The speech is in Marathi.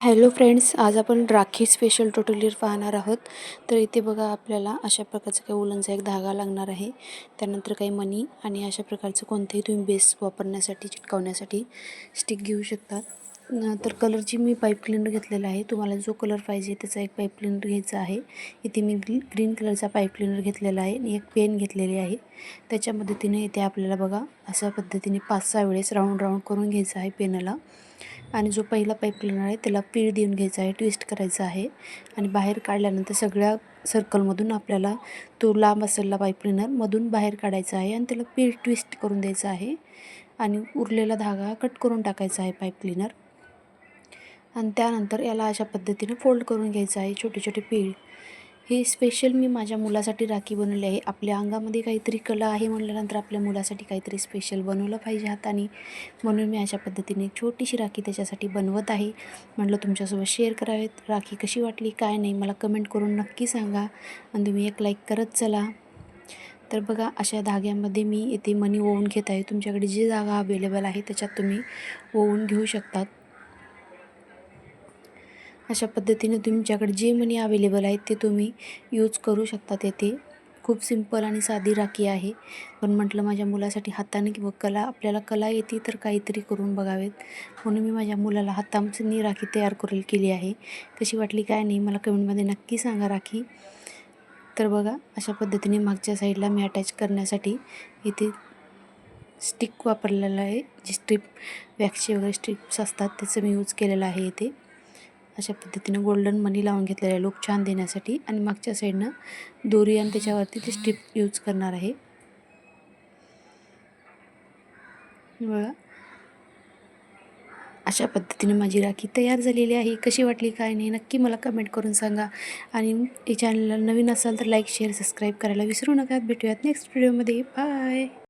हॅलो फ्रेंड्स, आज आपण राखी स्पेशल ट्युटोरियल पाहणार आहोत. तर इथे बघा, आपल्याला अशा प्रकारचा काही उलनचा एक धागा लागणार आहे. त्यानंतर काही मणी आणि अशा प्रकारचं कोणतेही तुम्ही बेस वापरण्यासाठी, चिटकवण्यासाठी स्टिक घेऊ शकता. तर कलरची मी पाईप क्लीनर घेतलेला आहे. तुम्हाला जो कलर पाहिजे त्याचा एक पाईप क्लीनर घ्यायचा आहे. इथे मी ग्रीन कलरचा पाईप क्लीनर घेतलेला आहे आणि एक पेन घेतलेली आहे. त्याच्या मदतीने इथे आपल्याला बघा अशा पद्धतीने 5-6 वेळेस राऊंड करून घ्यायचं आहे पेनाला. आणि जो पहिला पाईप क्लीनर आहे त्याला पीळ देऊन घ्यायचा आहे, ट्विस्ट करायचा आहे. आणि बाहेर काढल्यानंतर सगळ्या सर्कलमधून आपल्याला तो लांब असलेला पाईप क्लीनर मधून बाहेर काढायचा आहे आणि त्याला पीळ ट्विस्ट करून द्यायचा आहे. आणि उरलेला धागा कट करून टाकायचा आहे पाईप क्लीनर. आणि त्यानंतर याला अशा पद्धतीने फोल्ड करून घ्यायचं आहे, छोटे छोटे पीळ. हे स्पेशल मी माझ्या मुलासाठी राखी बनवली आहे. आपल्या अंगामध्ये काहीतरी कला आहे म्हटल्यानंतर आपल्या मुलासाठी काहीतरी स्पेशल बनवलं पाहिजे हाताने, म्हणून मी अशा पद्धतीने छोटीशी राखी त्याच्यासाठी बनवत आहे. म्हटलं तुमच्यासोबत शेअर करावेत. राखी कशी वाटली काय नाही मला कमेंट करून नक्की सांगा आणि तुम्ही एक लाईक करत चला. तर बघा, अशा धाग्यामध्ये मी इथे मणी ओवून घेत आहे. तुमच्याकडे जी जागा अवेलेबल आहे त्याच्यात तुम्ही ओवून घेऊ शकतात. अशा पद्धतीने तुमच्याकडे जे मनी अवेलेबल आहेत ते तुम्ही यूज करू शकता. येथे खूप सिंपल आणि साधी राखी आहे, पण म्हटलं माझ्या मुलासाठी हाताने किंवा आपल्याला कला येते तर काहीतरी करून बघावेत, म्हणून मी माझ्या मुलाला हाताने राखी तयार केली आहे. कशी वाटली काय नाही मला कमेंटमध्ये नक्की सांगा राखी. तर बघा, अशा पद्धतीने मागच्या साईडला मी अटॅच करण्यासाठी इथे स्टिक वापरलेला आहे. जी स्ट्रिप वॅक्सचे वगैरे स्ट्रिप्स असतात त्याचं मी यूज केलेलं आहे. इथे अशा पद्धतीने गोल्डन मनी लावून घेतलेला आहे लुक छान देण्यासाठी. आणि मागच्या साईडनं दोरी आणि त्याच्यावरती ती स्ट्रिप यूज करणार आहे. बघा, अशा पद्धतीने माझी राखी तयार झालेली आहे. कशी वाटली काय नाही नक्की मला कमेंट करून सांगा. आणि या चॅनलला नवीन असाल तर लाईक, शेअर, सबस्क्राईब करायला विसरू नका. भेटूयात नेक्स्ट व्हिडिओमध्ये. बाय.